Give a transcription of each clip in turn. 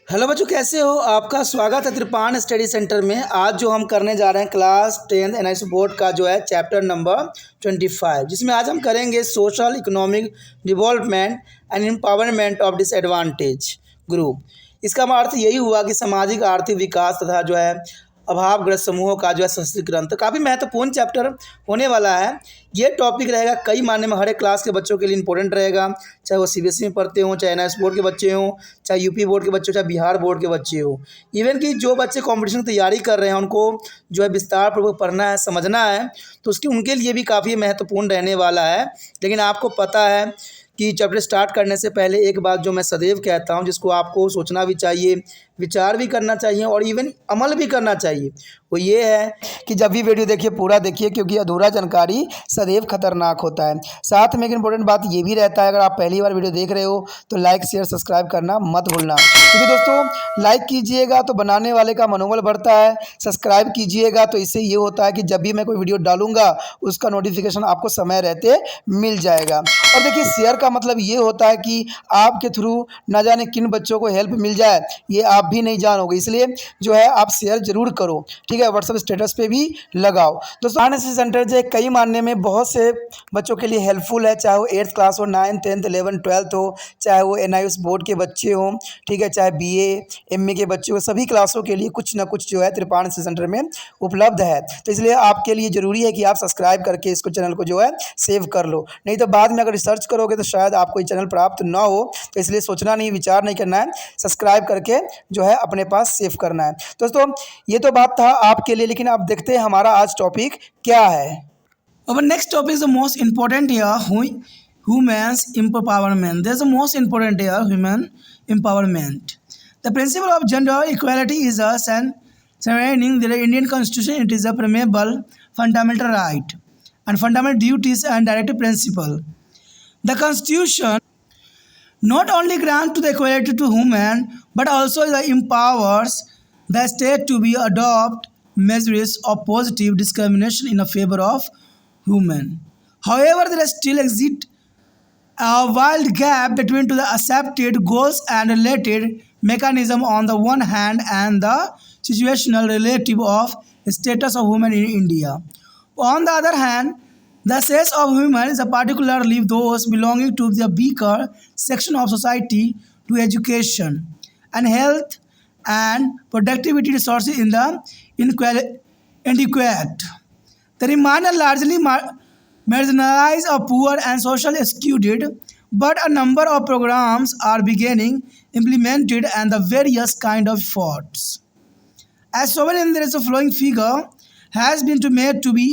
Hello बच्चों, कैसे हो? आपका स्वागत है त्रिपाण स्टडी सेंटर में। आज जो हम करने जा रहे हैं क्लास 10 एनआईएस बोर्ड का जो है चैप्टर नंबर 25, जिसमें आज हम करेंगे social economic development and empowerment of disadvantage group. इसका अर्थ यही हुआ कि सामाजिक आर्थिक विकास तथा जो है अभावग्रस्त समूहों का जो है सशक्तिकरण। तो काफ़ी महत्वपूर्ण चैप्टर होने वाला है। ये टॉपिक रहेगा कई मायने में हर एक क्लास के बच्चों के लिए इंपॉर्टेंट रहेगा, चाहे वो सीबीएसई में पढ़ते हों, चाहे एनआईएस बोर्ड के बच्चे हों, चाहे यूपी बोर्ड के बच्चे हो, चाहे बिहार बोर्ड के बच्चे हो। इवन कि जो बच्चे कंपटीशन की तैयारी कर रहे हैं उनको जो है विस्तार पूर्वक पढ़ना है, समझना है, तो उसकी उनके लिए भी काफ़ी महत्वपूर्ण रहने वाला है। लेकिन आपको पता है कि चैप्टर स्टार्ट करने से पहले एक बात जो मैं सदैव कहता हूं, जिसको आपको सोचना भी चाहिए, विचार भी करना चाहिए और इवन अमल भी करना चाहिए, वो ये है कि जब भी वीडियो देखिए पूरा देखिए, क्योंकि अधूरा जानकारी सदैव खतरनाक होता है। साथ में एक इंपॉर्टेंट बात ये भी रहता है, अगर आप पहली बार वीडियो देख रहे हो तो लाइक शेयर सब्सक्राइब करना मत भूलना, क्योंकि दोस्तों लाइक कीजिएगा तो बनाने वाले का मनोबल बढ़ता है, सब्सक्राइब कीजिएगा तो इससे ये होता है कि जब भी मैं कोई वीडियो डालूंगा उसका नोटिफिकेशन आपको समय रहते मिल जाएगा। और देखिए शेयर का मतलब ये होता है कि आपके थ्रू ना जाने किन बच्चों को हेल्प मिल जाए, ये आप भी नहीं जानोगे, इसलिए जो है आप शेयर जरूर करो, ठीक है। व्हाट्सएप स्टेटस पे भी लगाओ। दोस्तों एनआईएस सेंटर जो है कई मानने में बहुत से बच्चों के लिए हेल्पफुल है, चाहे वो 8th क्लास हो, 9th 10th 11th 12th हो, चाहे वो एनआईएस बोर्ड के बच्चे हों, ठीक है, चाहे बीए एमए के बच्चे हो, सभी क्लासों के लिए कुछ ना कुछ जो है त्रिपाण सेंटर में उपलब्ध है। तो इसलिए आपके लिए ज़रूरी है कि आप सब्सक्राइब करके इसको चैनल को जो है सेव कर लो, नहीं तो बाद में अगर रिसर्च करोगे तो शायद आपको ये चैनल प्राप्त ना हो। तो इसलिए सोचना नहीं, विचार नहीं करना है, सब्सक्राइब करके जो है अपने पास सेव करना है। दोस्तों ये तो बात था आपके लिए, लेकिन आप देखते हैं हमारा आज टॉपिक क्या है। Our next topic is the most important here, women's empowerment. There's the most important here, women empowerment. The principle of gender equality is a surrounding the Indian Constitution. It is a preamble, fundamental right, and fundamental duties and directive principle. The Constitution not only grants the equality to women, but also empowers the state to be adopt measures of positive discrimination in favor of women. However, there still exists a wide gap between the accepted goals and related mechanism on the one hand and the situational relative of status of women in India. On the other hand, the access of women is particularly those belonging to the weaker section of society to education and health and productivity resources in the inadequate. The remainder largely marginalized or poor and socially excluded, but a number of programs are beginning implemented and the various kind of efforts. As shown in this following figure has been made to be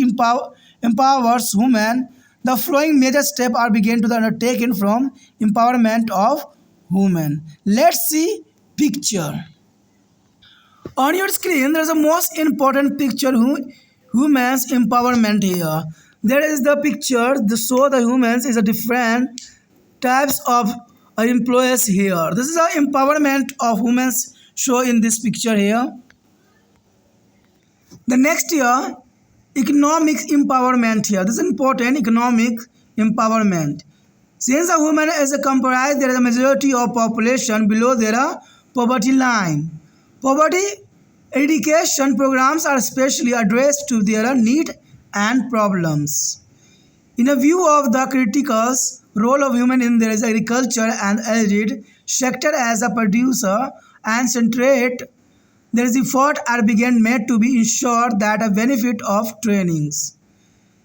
empowers women, the following major steps are begun to be undertaken from empowerment of women. Let's see picture. On your screen, there is a most important picture, women's empowerment here. There is the picture, the show the women's is a different types of employees here. This is the empowerment of women's show in this picture here. The next year, economic empowerment here. This is important, economic empowerment. Since a woman is comprised, there is a majority of population below their poverty line. Poverty education programs are specially addressed to their need and problems. In a view of the critical role of women in their agriculture and allied sector as a producer and centrate, there is effort are begun made to be ensured that a benefit of trainings,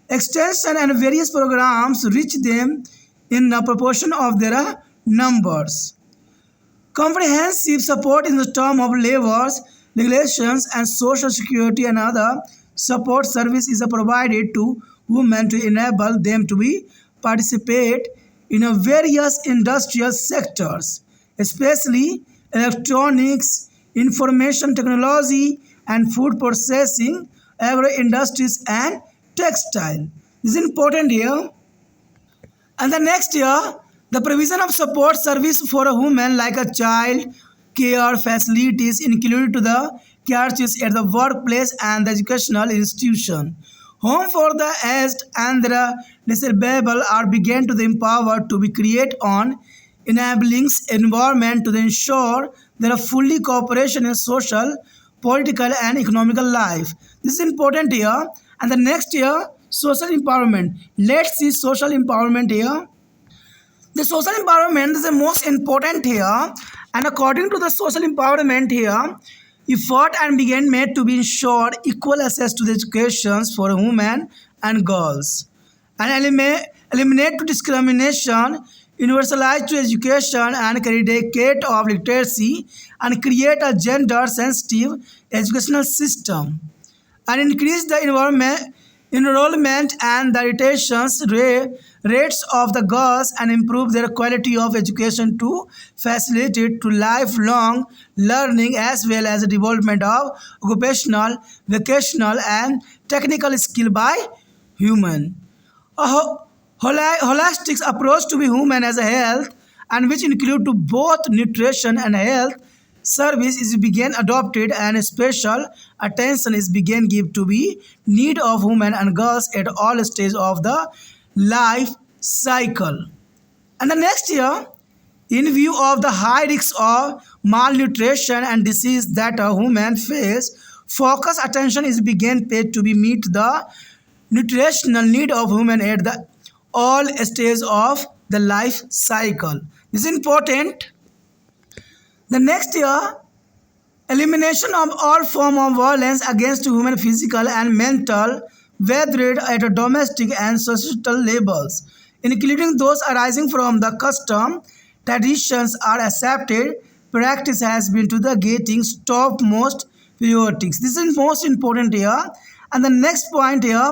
extension and various programs reach them in the proportion of their numbers. Comprehensive support in the term of labor, regulations and social security and other support service is provided to women to enable them to be participate in a various industrial sectors, especially electronics, information technology and food processing, agro industries and textile. This is important here. And the next year, the provision of support service for a woman like a child care facilities included to the careers at the workplace and the educational institution. Home for the aged and the disabled are began to the empowered to be create on enabling environment to ensure There are fully cooperation in social, political, and economical life. This is important here. And the next here, social empowerment. Let's see social empowerment here. The social empowerment is the most important here, and according to the social empowerment here, effort and began made to be ensured equal access to the educations for women and girls, and eliminate to discrimination, universalize to education and eradicate of literacy, and create a gender-sensitive educational system, and increase the enrollment and the rates of the girls, and improve their quality of education to facilitate to lifelong learning as well as the development of occupational, vocational, and technical skill by human. A holistic approach to be human as a health, and which include to both nutrition and health service is began adopted, and special attention is began give to be need of women and girls at all stages of the life cycle. And the next year, in view of the high risks of malnutrition and disease that a woman face, focus attention is began paid to be meet the nutritional need of women at the all stages of the life cycle. This is important. The next year, elimination of all form of violence against human physical and mental, whether at a domestic and societal levels, including those arising from the custom, traditions are accepted, practice has been to the getting topmost priorities. This is most important here. And the next point here,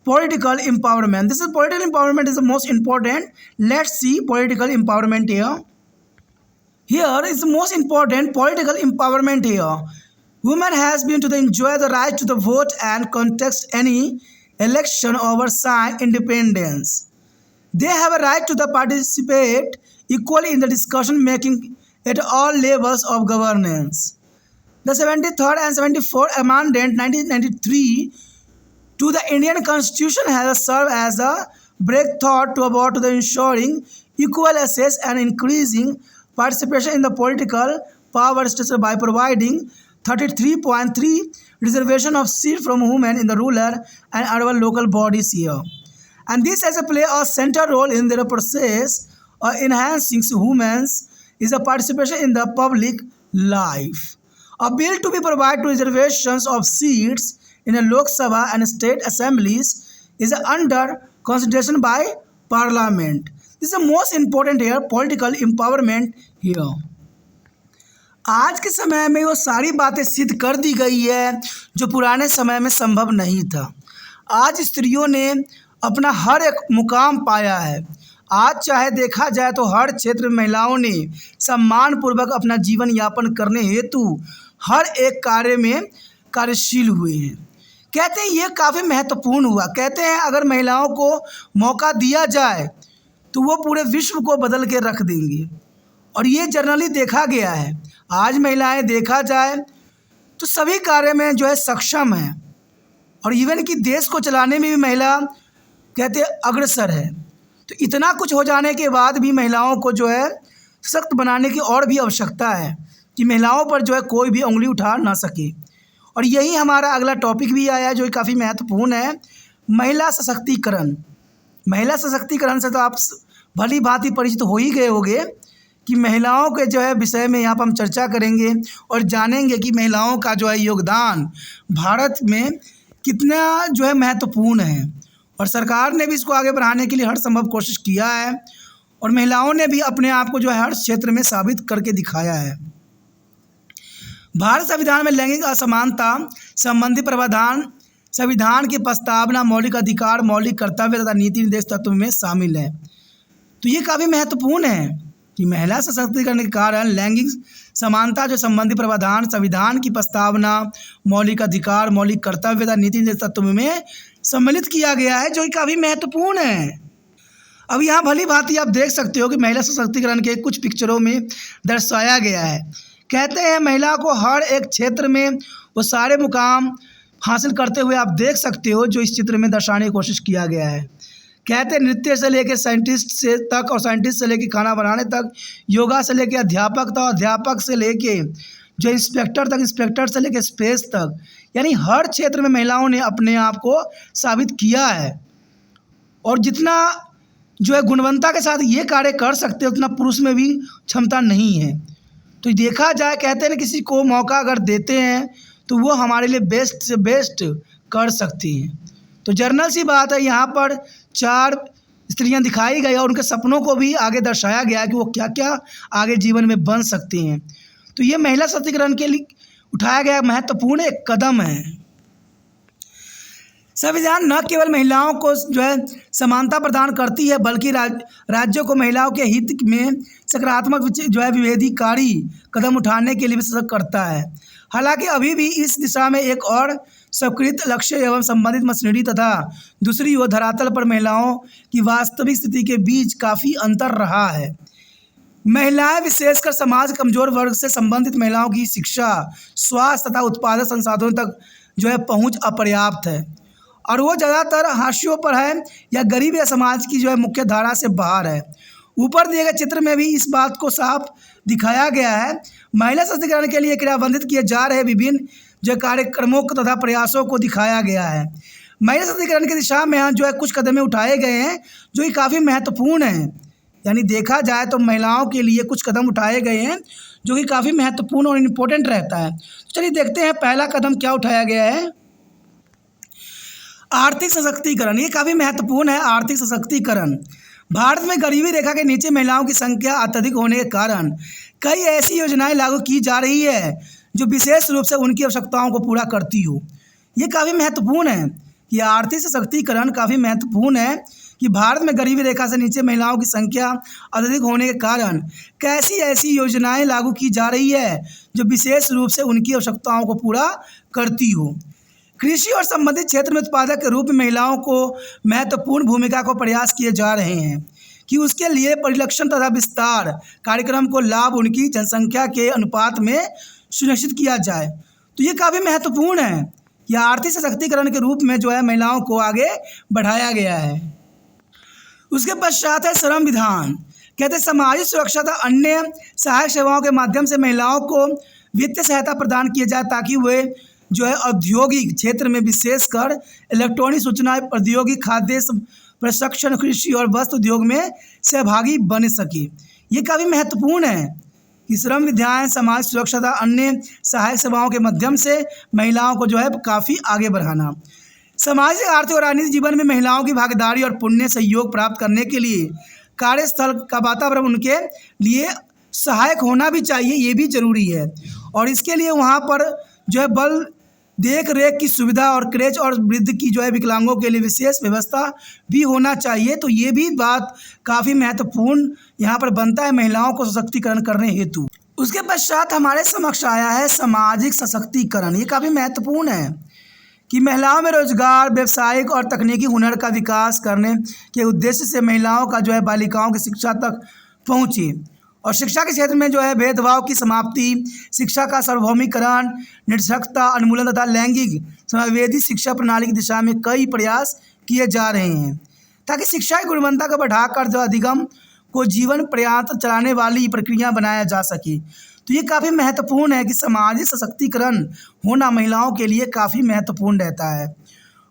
political empowerment. This is political empowerment is the most important. Let's see political empowerment here. Here is the most important political empowerment here. Women has been to the enjoy the right to the vote and contest any election oversight independence. They have a right to the participate equally in the discussion making at all levels of governance. The 73rd and 74th Amendment 1993 to the Indian Constitution has served as a breakthrough to about the ensuring equal access and increasing participation in the political power structure by providing 33.3 reservation of seat from women in the rural and urban local bodies here. And this has a play a central role in the process of enhancing women's is a participation in the public life. A bill to be provided to reservations of seats in a Lok Sabha and state assemblies is under consideration by Parliament. This is the most important here, political empowerment here. आज के समय में वो सारी बातें सिद्ध कर दी गई है जो पुराने समय में संभव नहीं था। आज स्त्रियों ने अपना हर एक मुकाम पाया है। आज चाहे देखा जाए तो हर क्षेत्र में महिलाओं ने सम्मानपूर्वक अपना जीवन यापन करने हेतु हर एक कार्य में कार्यशील हुए हैं। कहते हैं ये काफ़ी महत्वपूर्ण हुआ। कहते हैं अगर महिलाओं को मौका दिया जाए तो वो पूरे विश्व को बदल के रख देंगी, और ये जनरली देखा गया है। आज महिलाएं देखा जाए तो सभी कार्य में जो है सक्षम है, और इवन कि देश को चलाने में भी महिला कहते हैं अग्रसर है। तो इतना कुछ हो जाने के बाद भी महिलाओं को जो है सख्त बनाने की और भी आवश्यकता है कि महिलाओं पर जो है कोई भी उंगली उठा ना सके। और यही हमारा अगला टॉपिक भी आया है जो काफ़ी महत्वपूर्ण है, महिला सशक्तिकरण। महिला सशक्तिकरण से तो आप भली भांति परिचित हो ही गए होंगे कि महिलाओं के जो है विषय में यहाँ पर हम चर्चा करेंगे और जानेंगे कि महिलाओं का जो है योगदान भारत में कितना जो है महत्वपूर्ण है, और सरकार ने भी इसको आगे बढ़ाने के लिए हर संभव कोशिश किया है, और महिलाओं ने भी अपने आप को जो है हर क्षेत्र में साबित करके दिखाया है। भारत संविधान में लैंगिक असमानता संबंधी प्रावधान संविधान की प्रस्तावना मौलिक अधिकार, मौलिक कर्तव्य तथा नीति निर्देश तत्व में शामिल है। तो ये काफ़ी महत्वपूर्ण है कि महिला सशक्तिकरण के कारण लैंगिक समानता जो संबंधी प्रावधान संविधान की प्रस्तावना मौलिक अधिकार, मौलिक कर्तव्य तथा नीति निर्देश तत्व में सम्मिलित किया गया है, जो काफ़ी महत्वपूर्ण है। अब यहाँ भली भांति आप देख सकते हो कि महिला सशक्तिकरण के कुछ पिक्चरों में दर्शाया गया है। कहते हैं महिला को हर एक क्षेत्र में वो सारे मुकाम हासिल करते हुए आप देख सकते हो, जो इस चित्र में दर्शाने की कोशिश किया गया है। कहते हैं नृत्य से लेकर साइंटिस्ट से तक और साइंटिस्ट से लेकर खाना बनाने तक, योगा से लेकर अध्यापक तक, अध्यापक से लेके जो इंस्पेक्टर तक, इंस्पेक्टर से लेकर स्पेस तक, यानी हर क्षेत्र में महिलाओं ने अपने आप को साबित किया है। और जितना जो है गुणवत्ता के साथ ये कार्य कर सकते हैं उतना पुरुष में भी क्षमता नहीं है। तो देखा जाए, कहते हैं ना किसी को मौका अगर देते हैं तो वो हमारे लिए बेस्ट से बेस्ट कर सकती हैं। तो जर्नल सी बात है, यहाँ पर 4 स्त्रियां दिखाई गई और उनके सपनों को भी आगे दर्शाया गया है कि वो क्या क्या आगे जीवन में बन सकती हैं। तो ये महिला सशक्तिकरण के लिए उठाया गया महत्वपूर्ण एक कदम है। संविधान न केवल महिलाओं को जो है समानता प्रदान करती है बल्कि राज्यों को महिलाओं के हित में सकारात्मक जो है विभेदीकारी कदम उठाने के लिए भी सशक्त करता है। हालांकि अभी भी इस दिशा में एक और स्वीकृत लक्ष्य एवं संबंधित मशीनरी तथा दूसरी ओर धरातल पर महिलाओं की वास्तविक स्थिति के बीच काफ़ी अंतर रहा है। महिलाएं, विशेषकर समाज के कमजोर वर्ग से संबंधित महिलाओं की शिक्षा, स्वास्थ्य तथा उत्पादक संसाधनों तक जो है पहुंच अपर्याप्त है और वो ज़्यादातर हाशियों पर है या गरीब या समाज की जो है मुख्य धारा से बाहर है। ऊपर दिए गए चित्र में भी इस बात को साफ दिखाया गया है। महिला सशक्तिकरण के लिए क्रियान्वित किए जा रहे विभिन्न जो कार्यक्रमों तथा प्रयासों को दिखाया गया है। महिला सशक्तिकरण की दिशा में जो है कुछ कदम उठाए गए हैं जो कि काफ़ी महत्वपूर्ण हैं। यानी देखा जाए तो महिलाओं के लिए कुछ कदम उठाए गए हैं जो कि काफ़ी महत्वपूर्ण और इम्पोर्टेंट रहता है। चलिए देखते हैं पहला कदम क्या उठाया गया है। आर्थिक सशक्तिकरण, ये काफ़ी महत्वपूर्ण है। आर्थिक सशक्तिकरण, भारत में गरीबी रेखा के नीचे महिलाओं की संख्या अत्यधिक होने के कारण कई ऐसी योजनाएं लागू की जा रही है जो विशेष रूप से उनकी आवश्यकताओं को पूरा करती हो। ये काफ़ी महत्वपूर्ण है कि आर्थिक सशक्तिकरण काफ़ी महत्वपूर्ण है कि भारत में गरीबी रेखा से नीचे महिलाओं की संख्या अत्यधिक होने के कारण कैसी ऐसी योजनाएं लागू की जा रही है जो विशेष रूप से उनकी आवश्यकताओं को पूरा करती हो। कृषि और संबंधित क्षेत्र में उत्पादक के रूप में महिलाओं को महत्वपूर्ण भूमिका को प्रयास किए जा रहे हैं कि उसके लिए परिलक्षण तथा विस्तार कार्यक्रम को लाभ उनकी जनसंख्या के अनुपात में सुनिश्चित किया जाए। तो ये काफ़ी महत्वपूर्ण है कि आर्थिक सशक्तिकरण के रूप में जो है महिलाओं को आगे बढ़ाया गया है। उसके पश्चात है श्रम विधान। कहते हैं सामाजिक सुरक्षा तथा अन्य सहायक सेवाओं के माध्यम से महिलाओं को वित्तीय सहायता प्रदान की जाए ताकि वे जो है औद्योगिक क्षेत्र में विशेषकर इलेक्ट्रॉनिक सूचना प्रौद्योगिकी, खाद्य प्रशिक्षण, कृषि और वस्त्र उद्योग में सहभागी बन सके। ये काफ़ी महत्वपूर्ण है कि श्रम विधान समाज सुरक्षा तथा अन्य सहायक सेवाओं के माध्यम से महिलाओं को जो है काफ़ी आगे बढ़ाना। सामाजिक, आर्थिक और राजनीतिक जीवन में महिलाओं की भागीदारी और पुण्य सहयोग प्राप्त करने के लिए कार्यस्थल का वातावरण उनके लिए सहायक होना भी चाहिए, ये भी ज़रूरी है। और इसके लिए वहाँ पर जो है बल देख रेख की सुविधा और क्रेच और वृद्ध की जो है विकलांगों के लिए विशेष व्यवस्था भी होना चाहिए। तो ये भी बात काफ़ी महत्वपूर्ण यहाँ पर बनता है महिलाओं को सशक्तिकरण करने हेतु। उसके पश्चात हमारे समक्ष आया है सामाजिक सशक्तिकरण। ये काफ़ी महत्वपूर्ण है कि महिलाओं में रोजगार, व्यावसायिक और तकनीकी हुनर का विकास करने के उद्देश्य से महिलाओं का जो है बालिकाओं की शिक्षा तक पहुँचे और शिक्षा के क्षेत्र में जो है भेदभाव की समाप्ति, शिक्षा का सार्वभौमिकरण, निरक्षरता उन्मूलन तथा लैंगिक समावेदी शिक्षा प्रणाली की दिशा में कई प्रयास किए जा रहे हैं ताकि शिक्षा की गुणवत्ता को बढ़ाकर जो अधिगम को जीवन पर्यंत चलाने वाली प्रक्रिया बनाया जा सके। तो ये काफ़ी महत्वपूर्ण है कि सामाजिक सशक्तिकरण होना महिलाओं के लिए काफ़ी महत्वपूर्ण रहता है।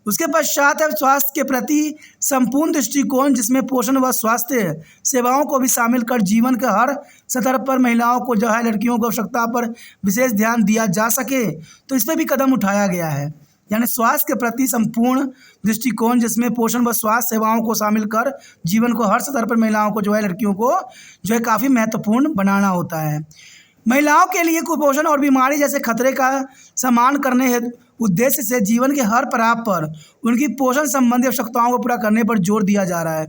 उसके पश्चात है स्वास्थ्य के प्रति संपूर्ण दृष्टिकोण जिसमें पोषण व स्वास्थ्य सेवाओं को भी शामिल कर जीवन के हर स्तर पर महिलाओं को जो है लड़कियों की आवश्यकता पर विशेष ध्यान दिया जा सके। तो इस पर भी कदम उठाया गया है, यानी स्वास्थ्य के प्रति संपूर्ण दृष्टिकोण जिसमें पोषण व स्वास्थ्य सेवाओं को शामिल कर जीवन को हर स्तर पर महिलाओं को जो है लड़कियों को जो है काफ़ी महत्वपूर्ण बनाना होता है। महिलाओं के लिए कुपोषण और बीमारी जैसे खतरे का सामना करने हेतु उद्देश्य से जीवन के हर पड़ाव पर उनकी पोषण संबंधी आवश्यकताओं को पूरा करने पर जोर दिया जा रहा है।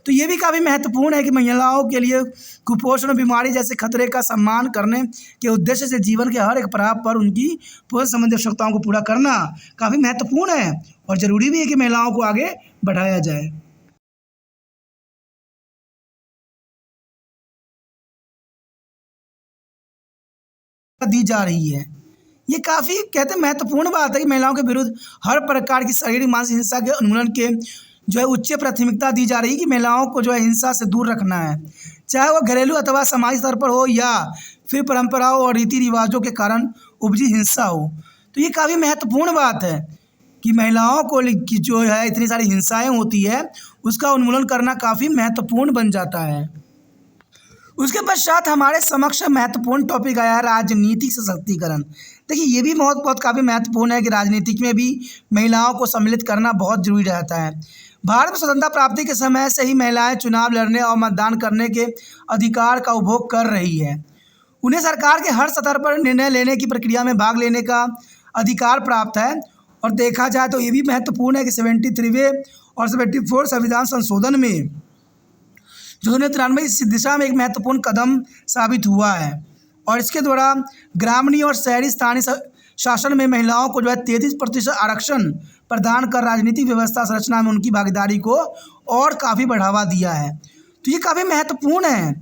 तो ये भी काफ़ी महत्वपूर्ण है कि महिलाओं के लिए कुपोषण और बीमारी जैसे खतरे का सम्मान करने के उद्देश्य से जीवन के हर एक पड़ाव पर उनकी पोषण संबंधी आवश्यकताओं को पूरा करना काफ़ी महत्वपूर्ण है और ज़रूरी भी है कि महिलाओं को आगे बढ़ाया जाए। दी जा रही है, ये काफ़ी कहते हैं महत्वपूर्ण बात है कि महिलाओं के विरुद्ध हर प्रकार की शारीरिक मानसिक हिंसा के उन्मूलन के जो है उच्च प्राथमिकता दी जा रही है कि महिलाओं को जो है हिंसा से दूर रखना है, चाहे वो घरेलू अथवा सामाजिक स्तर पर हो या फिर परंपराओं और रीति रिवाजों के कारण उपजी हिंसा हो। तो ये काफ़ी महत्वपूर्ण बात है कि महिलाओं को की जो है इतनी सारी हिंसाएं होती है उसका उन्मूलन करना काफ़ी महत्वपूर्ण बन जाता है। उसके पश्चात हमारे समक्ष महत्वपूर्ण टॉपिक आया है राजनीतिक सशक्तिकरण। देखिए ये भी बहुत काफ़ी महत्वपूर्ण है कि राजनीतिक में भी महिलाओं को सम्मिलित करना बहुत जरूरी रहता है। भारत में स्वतंत्रता प्राप्ति के समय से ही महिलाएं चुनाव लड़ने और मतदान करने के अधिकार का उपभोग कर रही है। उन्हें सरकार के हर स्तर पर निर्णय लेने की प्रक्रिया में भाग लेने का अधिकार प्राप्त है। और देखा जाए तो ये भी महत्वपूर्ण है कि 73वें और 74 संविधान संशोधन में जो 1993 इस दिशा में एक महत्वपूर्ण कदम साबित हुआ है और इसके द्वारा ग्रामीण और शहरी स्थानीय शासन में महिलाओं को जो है 33% आरक्षण प्रदान कर राजनीतिक व्यवस्था संरचना में उनकी भागीदारी को और काफ़ी बढ़ावा दिया है। तो ये काफ़ी महत्वपूर्ण है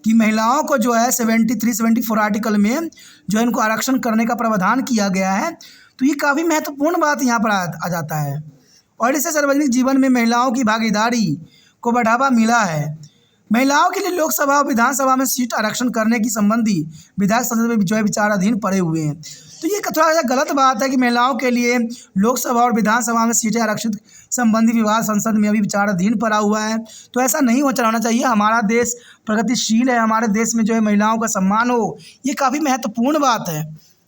कि महिलाओं को जो है 73-74 आर्टिकल में जो है इनको आरक्षण करने का प्रावधान किया गया है। तो ये काफ़ी महत्वपूर्ण बात यहाँ पर आ जाता है और इससे सार्वजनिक जीवन में महिलाओं की भागीदारी को बढ़ावा मिला है। महिलाओं के लिए लोकसभा और विधानसभा में सीट आरक्षण करने की संबंधी विधायक संसद में जो है विचाराधीन पड़े हुए हैं। तो ये थोड़ा सा गलत बात है कि महिलाओं के लिए लोकसभा और विधानसभा में सीटें आरक्षित संबंधी विवाद संसद में अभी विचाराधीन पड़ा हुआ है। तो ऐसा नहीं होना चाहिए। हमारा देश प्रगतिशील है, हमारे देश में जो है महिलाओं का सम्मान हो, ये काफ़ी महत्वपूर्ण बात है।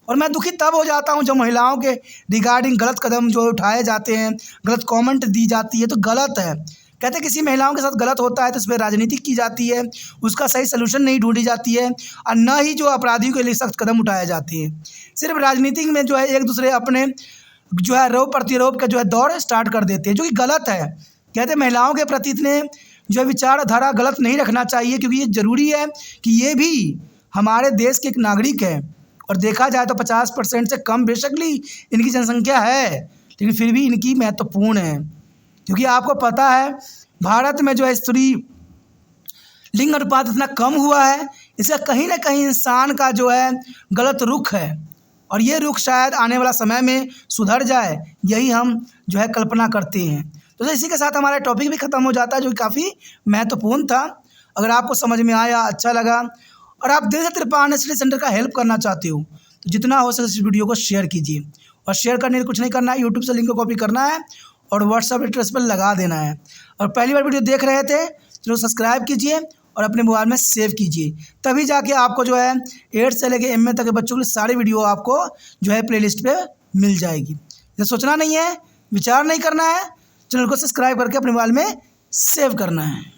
और मैं दुखी तब हो जाता हूँ जब महिलाओं के रिगार्डिंग गलत कदम जो उठाए जाते हैं, गलत कमेंट दी जाती है, तो गलत है। कहते हैं किसी महिलाओं के साथ गलत होता है तो उस पर राजनीति की जाती है, उसका सही सलूशन नहीं ढूंढी जाती है और न ही जो अपराधियों के लिए सख्त कदम उठाए जाते हैं। सिर्फ राजनीतिक में जो है एक दूसरे अपने जो है आरोप प्रतिरोप का जो है दौर स्टार्ट कर देते हैं, जो कि गलत है। कहते हैं महिलाओं के प्रति इतने जो है विचारधारा गलत नहीं रखना चाहिए, क्योंकि ये ज़रूरी है कि ये भी हमारे देश के एक नागरिक है। और देखा जाए तो 50% से कम बेशकली इनकी जनसंख्या है, लेकिन फिर भी इनकी महत्वपूर्ण है। क्योंकि आपको पता है भारत में जो है स्त्री लिंग अनुपात इतना कम हुआ है, इसका कहीं ना कहीं इंसान का जो है गलत रुख है और ये रुख शायद आने वाला समय में सुधर जाए, यही हम जो है कल्पना करते हैं। तो इसी के साथ हमारा टॉपिक भी ख़त्म हो जाता है, जो कि काफ़ी महत्वपूर्ण था। अगर आपको समझ में आया, अच्छा लगा और आप दिल से त्रिपान स्टडी सेंटर का हेल्प करना चाहते हो तो जितना हो सके इस वीडियो को शेयर कीजिए। और शेयर करने के कुछ नहीं करना है, यूट्यूब से लिंक को कॉपी करना है और व्हाट्सएप एड्रेस पर लगा देना है। और पहली बार वीडियो देख रहे थे तो सब्सक्राइब कीजिए और अपने मोबाइल में सेव कीजिए, तभी जाके आपको जो है 8 से लेकर MA तक के बच्चों की सारी वीडियो आपको जो है प्लेलिस्ट पे मिल जाएगी। ये सोचना नहीं है, विचार नहीं करना है, चैनल को सब्सक्राइब करके अपने मोबाइल में सेव करना है।